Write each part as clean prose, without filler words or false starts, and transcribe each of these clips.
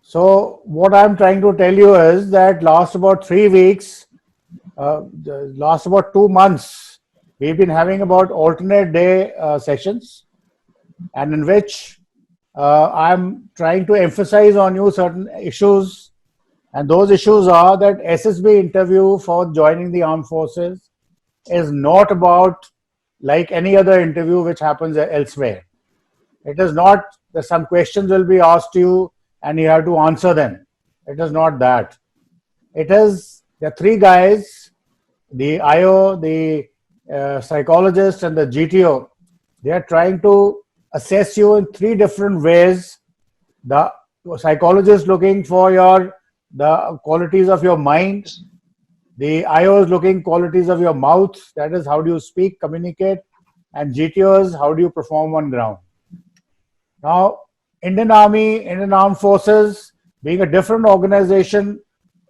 So what I'm trying to tell you is that last about 3 weeks, last about 2 months, we've been having about alternate day sessions, and in which I'm trying to emphasize on you certain issues. And those issues are that SSB interview for joining the armed forces is not about like any other interview which happens elsewhere. It is not that some questions will be asked to you and you have to answer them. It is not that. It is the three guys, the IO, the psychologist, and the GTO. They are trying to assess you in three different ways. The psychologist looking for the qualities of your mind. The IO is looking qualities of your mouth. That is, how do you speak, communicate, and GTO is how do you perform on ground. Now, Indian Army, Indian Armed Forces, being a different organization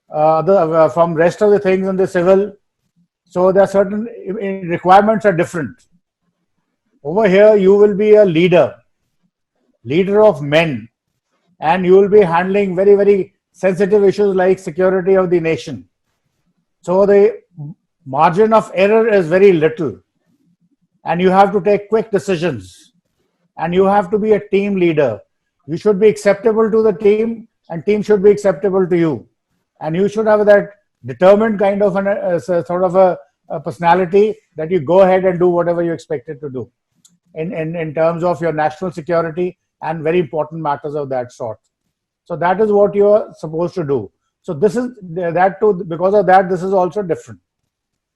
from rest of the things in the civil, so there are certain requirements are different. Over here, you will be a leader of men, and you will be handling very, very sensitive issues like security of the nation. So the margin of error is very little, and you have to take quick decisions, and you have to be a team leader. You should be acceptable to the team, and team should be acceptable to you, and you should have that determined kind of sort of a personality that you go ahead and do whatever you're expected to do in terms of your national security and very important matters of that sort. So that is what you're supposed to do. So this is that too, because of that, this is also different.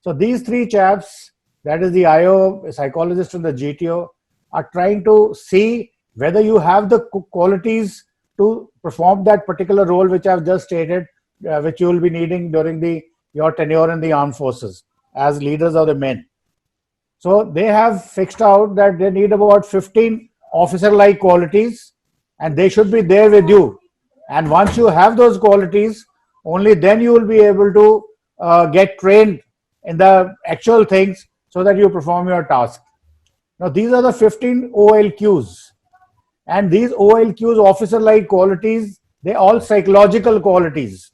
So these three chaps, that is the IO, psychologist, and the GTO, are trying to see whether you have the qualities to perform that particular role which I've just stated, which you will be needing during your tenure in the armed forces as leaders of the men. So they have fixed out that they need about 15 officer-like qualities, and they should be there with you. And once you have those qualities, only then you will be able to get trained in the actual things so that you perform your task. Now, these are the 15 OLQs. And these OLQs, officer-like qualities, they're all psychological qualities.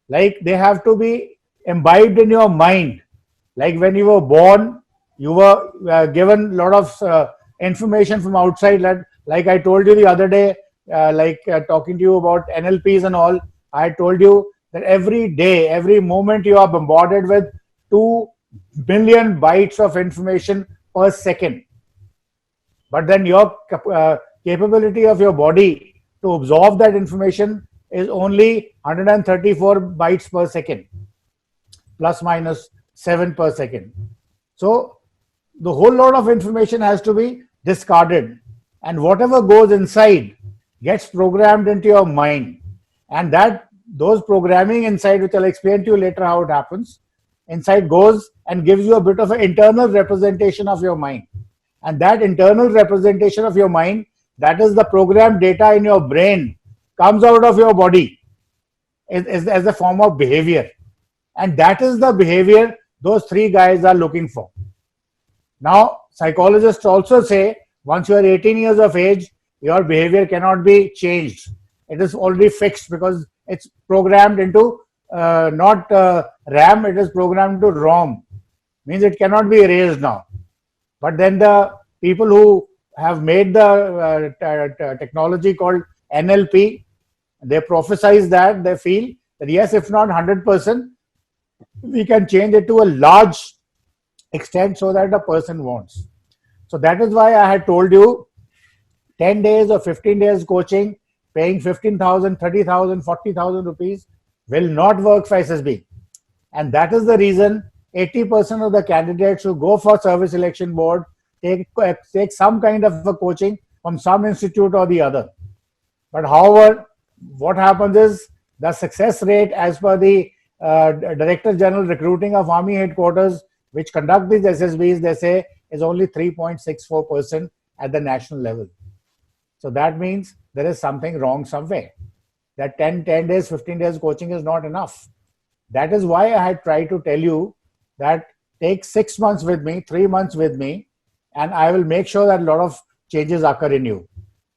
Like, they have to be imbibed in your mind. Like when you were born, you were given a lot of information from outside. Like I told you the other day, talking to you about NLPs and all, I told you that every day, every moment you are bombarded with 2 billion bytes of information per second. But then your capability of your body to absorb that information is only 134 bytes per second, plus minus 7 per second. So the whole lot of information has to be discarded, and whatever goes inside gets programmed into your mind, and those programming inside, which I'll explain to you later how it happens, inside goes and gives you a bit of an internal representation of your mind. And that internal representation of your mind, that is the programmed data in your brain, comes out of your body as a form of behavior. And that is the behavior those three guys are looking for. Now, psychologists also say once you are 18 years of age, your behavior cannot be changed. It is already fixed because it's programmed into not RAM, it is programmed to ROM. Means it cannot be erased now. But then the people who have made the technology called NLP, they prophesize that, they feel that yes, if not 100%, we can change it to a large extent so that the person wants. So that is why I had told you 10 days or 15 days coaching, paying 15,000, 30,000, 40,000 rupees will not work for SSB. And that is the reason 80% of the candidates who go for service selection board take some kind of a coaching from some institute or the other. But however, what happens is the success rate as per the Director General Recruiting of Army Headquarters, which conduct these SSBs, they say is only 3.64% at the national level. So that means there is something wrong somewhere. That 10 days, 15 days coaching is not enough. That is why I had tried to tell you that take 6 months with me, 3 months with me, and I will make sure that a lot of changes occur in you.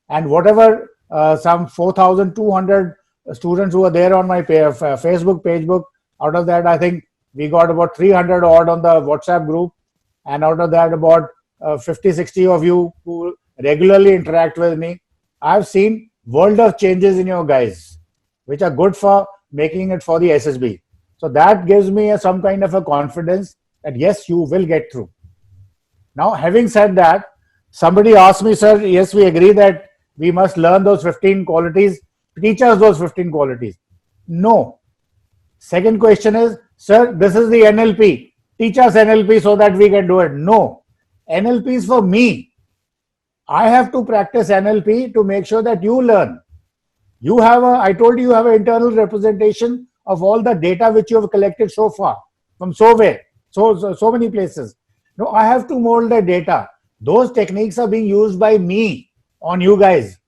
And whatever some 4,200 students who are there on my Facebook page book. Out of that, I think we got about 300 odd on the WhatsApp group, and out of that, about 50, 60 of you who regularly interact with me. I've seen world of changes in your guys, which are good for making it for the SSB. So that gives me some kind of a confidence that yes, you will get through. Now, having said that, somebody asked me, sir, yes, we agree that we must learn those 15 qualities. Teach us those 15 qualities. No. Second question is, sir, this is the NLP. Teach us NLP so that we can do it. No. NLP is for me. I have to practice NLP to make sure that you learn. You have I told you have an internal representation of all the data which you have collected so far from so many places. No, I have to mold the data. Those techniques are being used by me on you guys.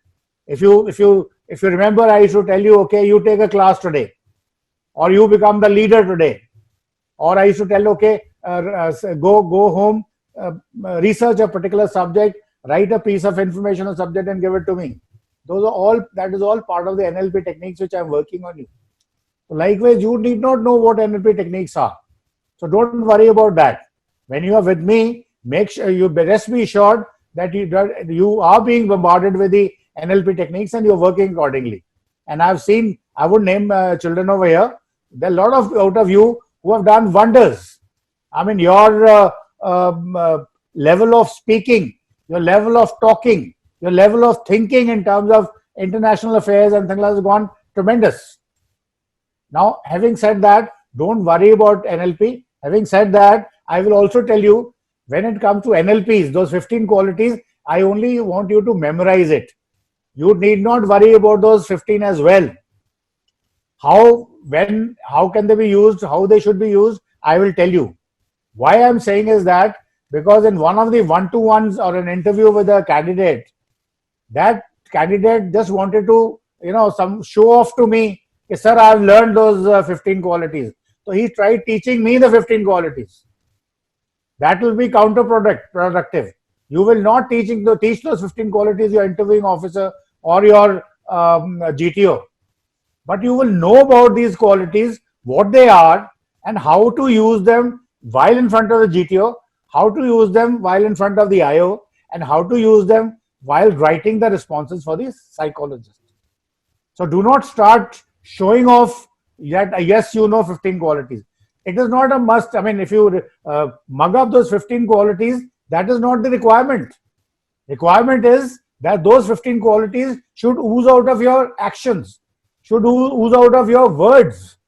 If you remember, I used to tell you, okay, you take a class today, or you become the leader today, or I used to tell, okay, go home, research a particular subject, write a piece of information on subject and give it to me. That is all part of the NLP techniques which I'm working on you. So likewise, you need not know what NLP techniques are. So don't worry about that. When you are with me, make sure you best be assured that you are being bombarded with the NLP techniques and you're working accordingly. And I've seen, I would name children over here, there are a lot of out of you who have done wonders. I mean, your level of speaking, your level of talking, your level of thinking in terms of international affairs and things like that has gone tremendous. Now, having said that, don't worry about NLP. Having said that, I will also tell you, when it comes to NLPs, those 15 qualities, I only want you to memorize it. You need not worry about those 15 as well. How can they be used, how they should be used, I will tell you. Why I'm saying is that, because in one of the one-to-ones or an interview with a candidate, that candidate just wanted to, some show off to me, sir, I've learned those 15 qualities. So he tried teaching me the 15 qualities. That will be counterproductive. You will not teach those 15 qualities your interviewing officer or your GTO. But you will know about these qualities, what they are, and how to use them while in front of the GTO, how to use them while in front of the IO, and how to use them while writing the responses for the psychologist. So do not start showing off that, yes, you know 15 qualities. It is not a must. I mean, if you mug up those 15 qualities, that is not the requirement. Requirement is that those 15 qualities should ooze out of your actions, should ooze out of your words,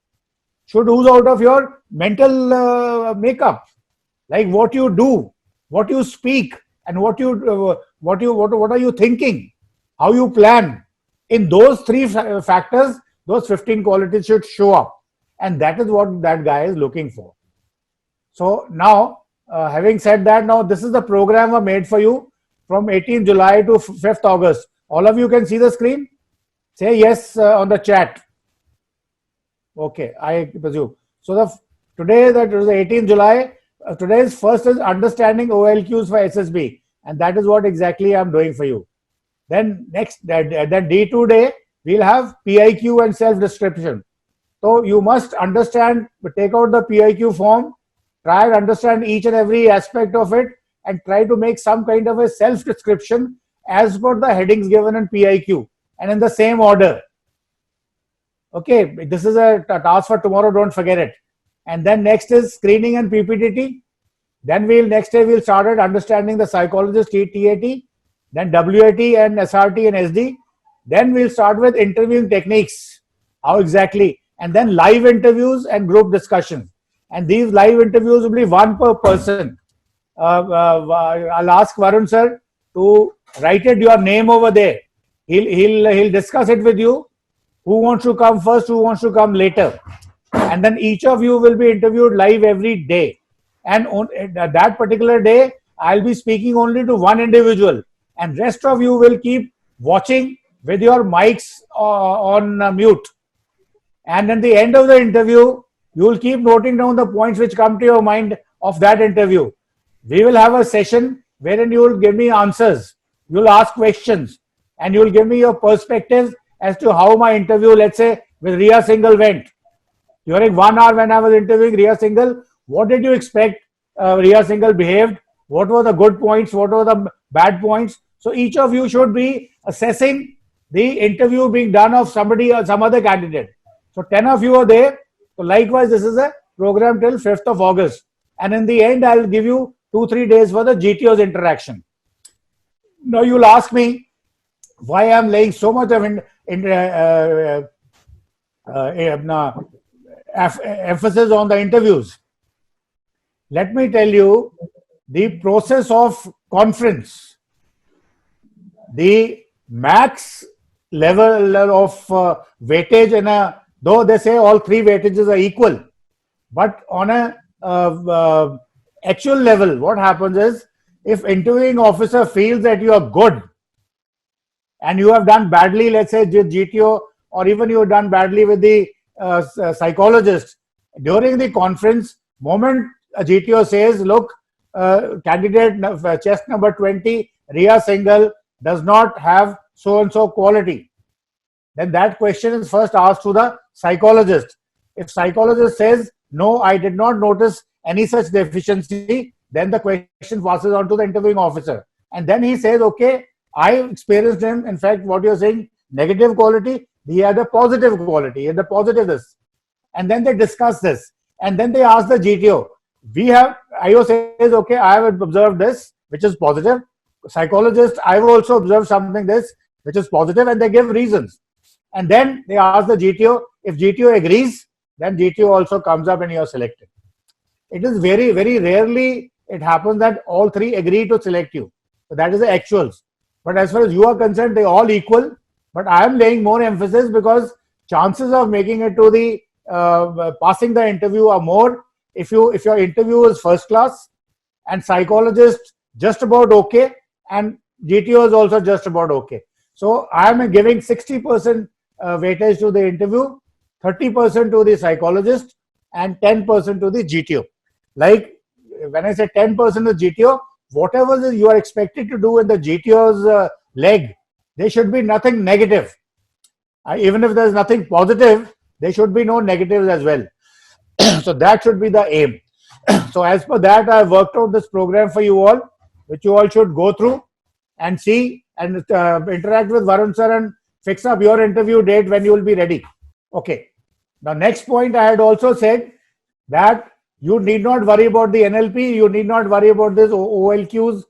should ooze out of your mental makeup, like what you do, what you speak, and what are you thinking, how you plan. In those three factors, those 15 qualities should show up, and that is what that guy is looking for. So now, having said that, now this is the program I made for you from 18th July to 5th August. All of you can see the screen? Say yes on the chat. Okay, I presume. So today, that is 18th July. Today's first is understanding OLQs for SSB, and that is what exactly I'm doing for you. Then next, that D2 day, we'll have PIQ and self-description. So you must understand, take out the PIQ form, try and understand each and every aspect of it, and try to make some kind of a self-description as per the headings given in PIQ and in the same order. Okay, this is a task for tomorrow, don't forget it. And then next is screening and PPTT. Then next day we'll start at understanding the psychologist, TAT, then WAT and SRT and SD. Then we'll start with interviewing techniques. How exactly? And then live interviews and group discussions. And these live interviews will be one per person. I'll ask Varun sir to write your name over there. He'll discuss it with you. Who wants to come first? Who wants to come later? And then each of you will be interviewed live every day. And on that particular day, I'll be speaking only to one individual, and rest of you will keep watching with your mics on mute. And at the end of the interview, you will keep noting down the points which come to your mind of that interview. We will have a session wherein you will give me answers. You will ask questions, and you'll give me your perspectives as to how my interview, let's say, with Ria Singhal went. During 1 hour when I was interviewing Ria Singhal, what did you expect Ria Singhal behaved? What were the good points? What were the bad points? So each of you should be assessing the interview being done of somebody or some other candidate. So 10 of you are there. So likewise, this is a program till 5th of August. And in the end, I'll give you 2-3 days for the GTO's interaction. Now you'll ask me why I'm laying so much of emphasis on the interviews. Let me tell you, the process of conference, the max level of weightage in a, though they say all three weightages are equal, but on a actual level, what happens is, if interviewing officer feels that you are good and you have done badly, let's say GTO, or even you have done badly with the psychologist, during the conference, moment a GTO says, look, candidate chest number 20, Ria Singhal, does not have so-and-so quality, then that question is first asked to the psychologist. If psychologist says, no, I did not notice any such deficiency, then the question passes on to the interviewing officer. And then he says, okay, I experienced him, in fact, what you're saying, negative quality, he had a positive quality, he had a positive this. And then they discuss this. And then they ask the GTO. IO says, okay, I have observed this, which is positive. Psychologist, I have also observed something this, which is positive, and they give reasons. And then they ask the GTO. If GTO agrees, then GTO also comes up and you are selected. It is very, very rarely it happens that all three agree to select you. So that is the actuals. But as far as you are concerned, they all equal. But I am laying more emphasis because chances of making it to the passing the interview are more if your interview is first class and psychologist just about okay and GTO is also just about okay. So I am giving 60% weightage to the interview, 30% to the psychologist, and 10% to the GTO. Like when I say 10% to GTO, whatever you are expected to do in the GTO's leg, there should be nothing negative. Even if there is nothing positive, there should be no negatives as well. So that should be the aim. So as per that, I have worked out this program for you all, which you all should go through and see and interact with Varun sir and fix up your interview date when you will be ready. Okay. Now, next point, I had also said that you need not worry about the NLP. You need not worry about this OLQs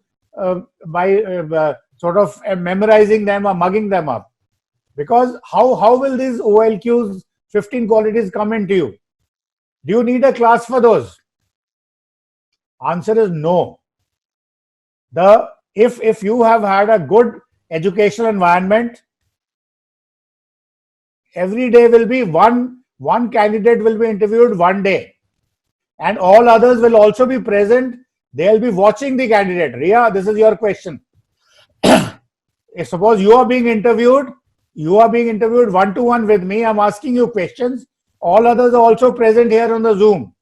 by sort of memorizing them or mugging them up. Because how will these OLQs, 15 qualities, come into you? Do you need a class for those? Answer is no. If you have had a good educational environment, every day will be one candidate will be interviewed one day, and all others will also be present. They'll be watching the candidate. Ria, this is your question. If suppose you are being interviewed one-to-one with me, I'm asking you questions. All others are also present here on the Zoom,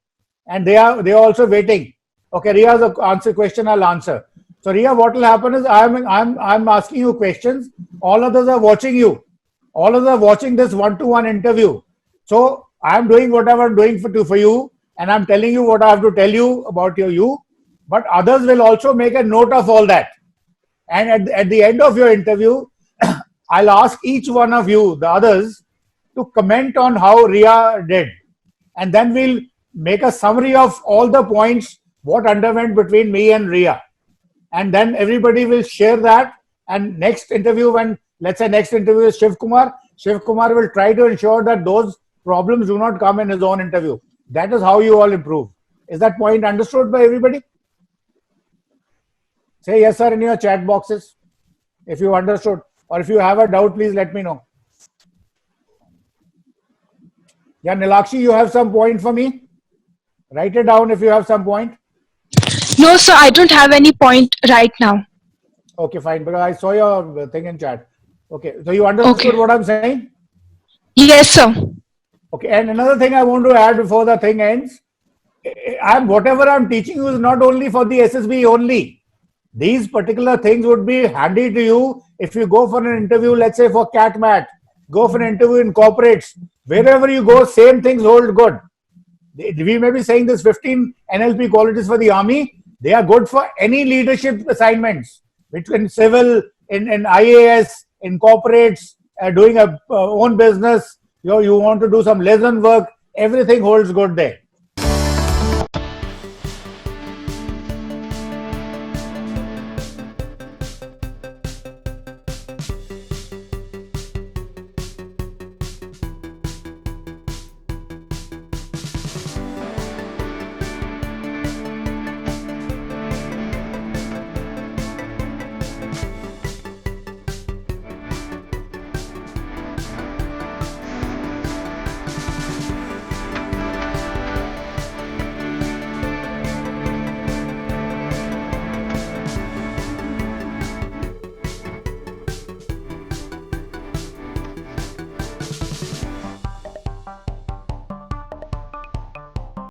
and they are also waiting. Okay, Ria's answer question, I'll answer. So Ria, what will happen is I'm asking you questions. All others are watching you. All others are watching this one-to-one interview. So I'm doing whatever I'm doing for you, and I'm telling you what I have to tell you about you. But others will also make a note of all that. And at the end of your interview, I'll ask each one of you, the others, to comment on how Ria did. And then we'll make a summary of all the points, what underwent between me and Ria. And then everybody will share that. And next interview, when let's say next interview is Shiv Kumar will try to ensure that those problems do not come in his own interview. That is how you all improve. Is that point understood by everybody? Say yes, sir, in your chat boxes if you understood. Or if you have a doubt, please let me know. Yeah, Nilakshi, you have some point for me? Write it down if you have some point. No, sir, I don't have any point right now. Okay, fine. Because I saw your thing in chat. Okay, so you understood what I'm saying? Yes, sir. Okay, and another thing I want to add before the thing ends, whatever I'm teaching you is not only for the SSB only. These particular things would be handy to you if you go for an interview, let's say for CatMat, go for an interview in corporates. Wherever you go, same things hold good. We may be saying this 15 NLP qualities for the army. They are good for any leadership assignments, between civil, in IAS, in corporates, doing a own business. You want to do some liaison work. Everything holds good there.